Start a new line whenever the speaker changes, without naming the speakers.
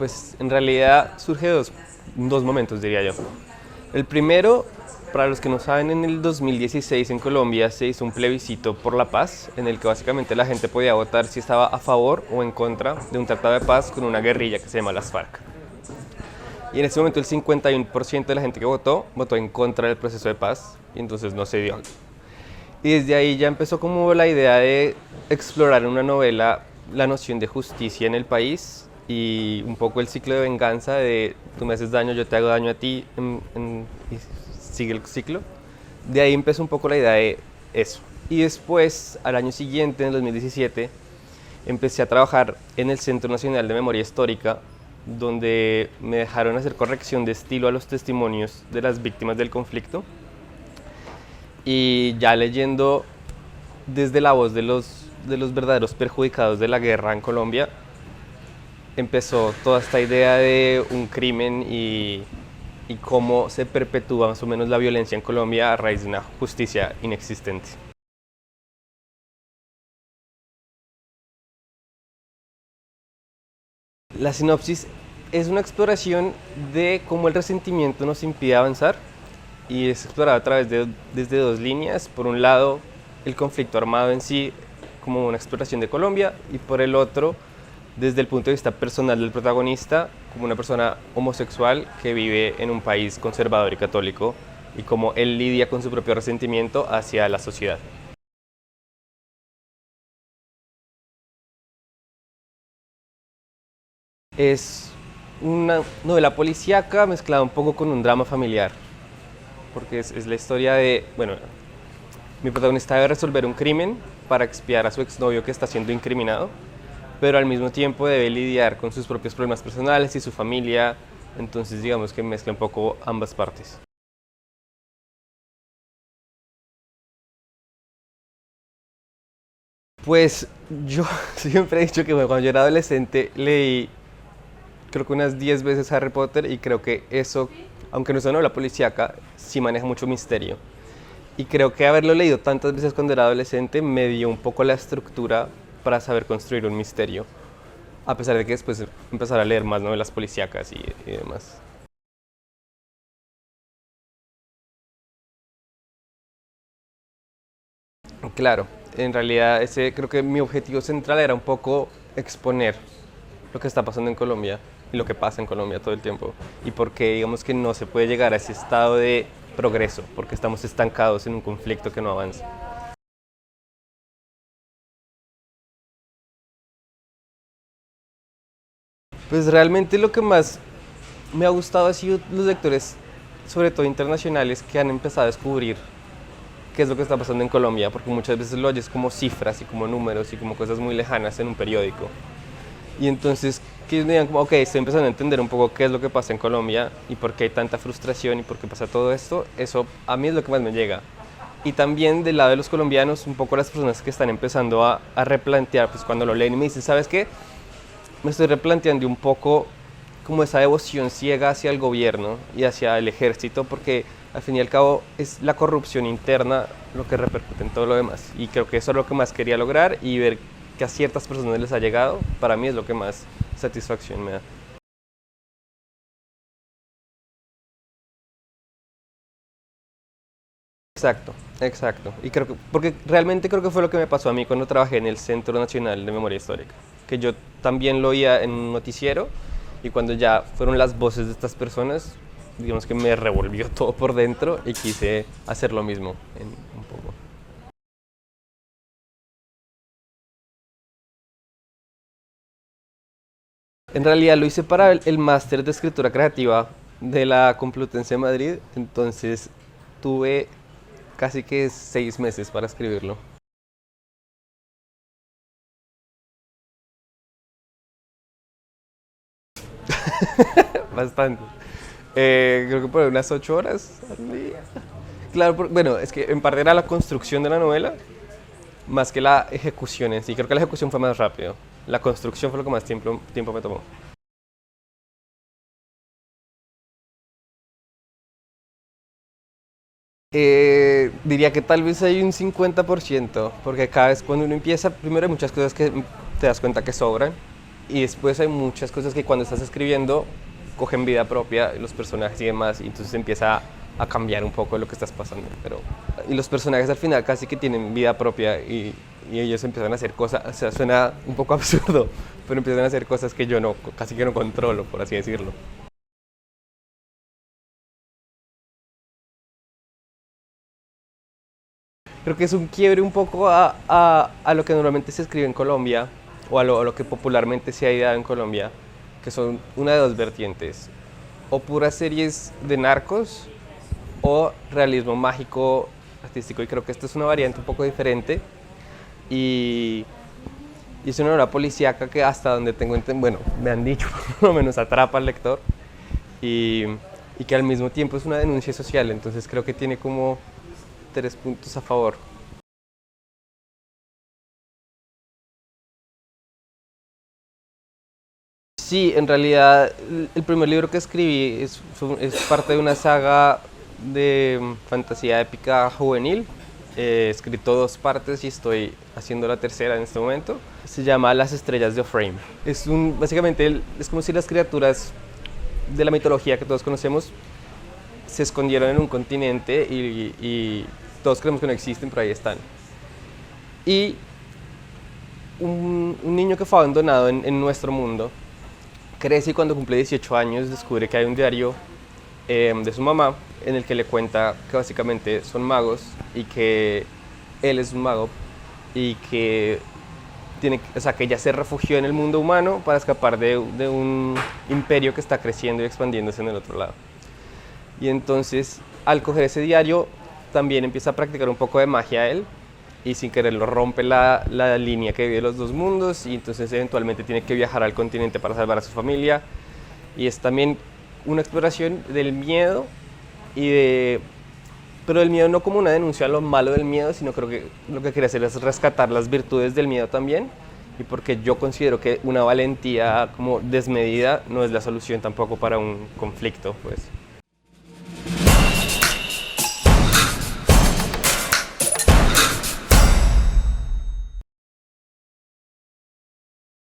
Pues en realidad surge dos momentos, diría yo. El primero, para los que no saben, en el 2016 en Colombia se hizo un plebiscito por la paz, en el que básicamente la gente podía votar si estaba a favor o en contra de un tratado de paz con una guerrilla que se llama las FARC. Y en ese momento el 51% de la gente que votó en contra del proceso de paz, y entonces no se dio. Y desde ahí ya empezó como la idea de explorar en una novela la noción de justicia en el país y un poco el ciclo de venganza de tú me haces daño, yo te hago daño a ti, y sigue el ciclo. De ahí empezó un poco la idea de eso. Y después, al año siguiente, en el 2017, empecé a trabajar en el Centro Nacional de Memoria Histórica, donde me dejaron hacer corrección de estilo a los testimonios de las víctimas del conflicto. Y ya leyendo desde la voz de los verdaderos perjudicados de la guerra en Colombia, empezó toda esta idea de un crimen y cómo se perpetúa más o menos la violencia en Colombia a raíz de una justicia inexistente. La sinopsis es una exploración de cómo el resentimiento nos impide avanzar y es explorado desde dos líneas. Por un lado, el conflicto armado en sí como una exploración de Colombia y por el otro, desde el punto de vista personal del protagonista, como una persona homosexual que vive en un país conservador y católico y cómo él lidia con su propio resentimiento hacia la sociedad. Es una novela policíaca mezclada un poco con un drama familiar, porque es la historia de, bueno, mi protagonista debe resolver un crimen para expiar a su exnovio que está siendo incriminado, pero al mismo tiempo debe lidiar con sus propios problemas personales y su familia, entonces digamos que mezcla un poco ambas partes. Pues yo siempre he dicho que cuando yo era adolescente leí creo que unas 10 veces Harry Potter y creo que eso, aunque no es una novela policíaca, sí maneja mucho misterio. Y creo que haberlo leído tantas veces cuando era adolescente me dio un poco la estructura para saber construir un misterio, a pesar de que después empezar a leer más novelas policíacas y demás. Claro, en realidad ese creo que mi objetivo central era un poco exponer lo que está pasando en Colombia y lo que pasa en Colombia todo el tiempo y por qué digamos que no se puede llegar a ese estado de progreso, porque estamos estancados en un conflicto que no avanza. Pues realmente lo que más me ha gustado ha sido los lectores, sobre todo internacionales, que han empezado a descubrir qué es lo que está pasando en Colombia, porque muchas veces lo oyes como cifras y como números y como cosas muy lejanas en un periódico. Y entonces que ellos me digan como, ok, estoy empezando a entender un poco qué es lo que pasa en Colombia y por qué hay tanta frustración y por qué pasa todo esto, eso a mí es lo que más me llega. Y también del lado de los colombianos, un poco las personas que están empezando a replantear, pues cuando lo leen y me dicen, ¿sabes qué? Me estoy replanteando un poco como esa devoción ciega hacia el gobierno y hacia el ejército, porque al fin y al cabo es la corrupción interna lo que repercute en todo lo demás. Y creo que eso es lo que más quería lograr y ver que a ciertas personas les ha llegado, para mí es lo que más satisfacción me da. Exacto, exacto. Y creo que, porque realmente creo que fue lo que me pasó a mí cuando trabajé en el Centro Nacional de Memoria Histórica, que yo también lo oía en un noticiero y cuando ya fueron las voces de estas personas, digamos que me revolvió todo por dentro y quise hacer lo mismo un poco. En realidad lo hice para el máster de escritura creativa de la Complutense de Madrid, entonces tuve casi que 6 meses para escribirlo. Bastante. Creo que por unas 8 horas al día. Claro, bueno, es que en parte era la construcción de la novela, más que la ejecución en sí. Creo que la ejecución fue más rápido. La construcción fue lo que más tiempo me tomó. Diría que tal vez hay un 50%, porque cada vez cuando uno empieza, primero hay muchas cosas que te das cuenta que sobran, y después hay muchas cosas que cuando estás escribiendo cogen vida propia, los personajes y demás, y entonces empieza a cambiar un poco lo que estás pasando. Y los personajes al final casi que tienen vida propia y ellos empiezan a hacer cosas, o sea, suena un poco absurdo, pero empiezan a hacer cosas que yo no, casi que no controlo, por así decirlo. Creo que es un quiebre un poco a lo que normalmente se escribe en Colombia o a lo que popularmente se ha ideado en Colombia, que son una de dos vertientes, o puras series de narcos o realismo mágico artístico, y creo que esto es una variante un poco diferente y, y es una novela policíaca que hasta donde tengo entendido, bueno, me han dicho por lo menos atrapa al lector y, y que al mismo tiempo es una denuncia social, entonces creo que tiene como tres puntos a favor. Sí, en realidad el primer libro que escribí es parte de una saga de fantasía épica juvenil. He escrito dos partes y estoy haciendo la tercera en este momento. Se llama Las estrellas de Oframe. Básicamente es como si las criaturas de la mitología que todos conocemos se escondieron en un continente y todos creemos que no existen, pero ahí están. Y un niño que fue abandonado en nuestro mundo crece y cuando cumple 18 años descubre que hay un diario de su mamá en el que le cuenta que básicamente son magos y que él es un mago y que o sea, que ella se refugió en el mundo humano para escapar de un imperio que está creciendo y expandiéndose en el otro lado. Y entonces, al coger ese diario, también empieza a practicar un poco de magia él y sin quererlo rompe la línea que divide los dos mundos y entonces eventualmente tiene que viajar al continente para salvar a su familia. Y es también una exploración del miedo pero el miedo no como una denuncia a lo malo del miedo, sino creo que lo que quiere hacer es rescatar las virtudes del miedo también, y porque yo considero que una valentía como desmedida no es la solución tampoco para un conflicto, pues.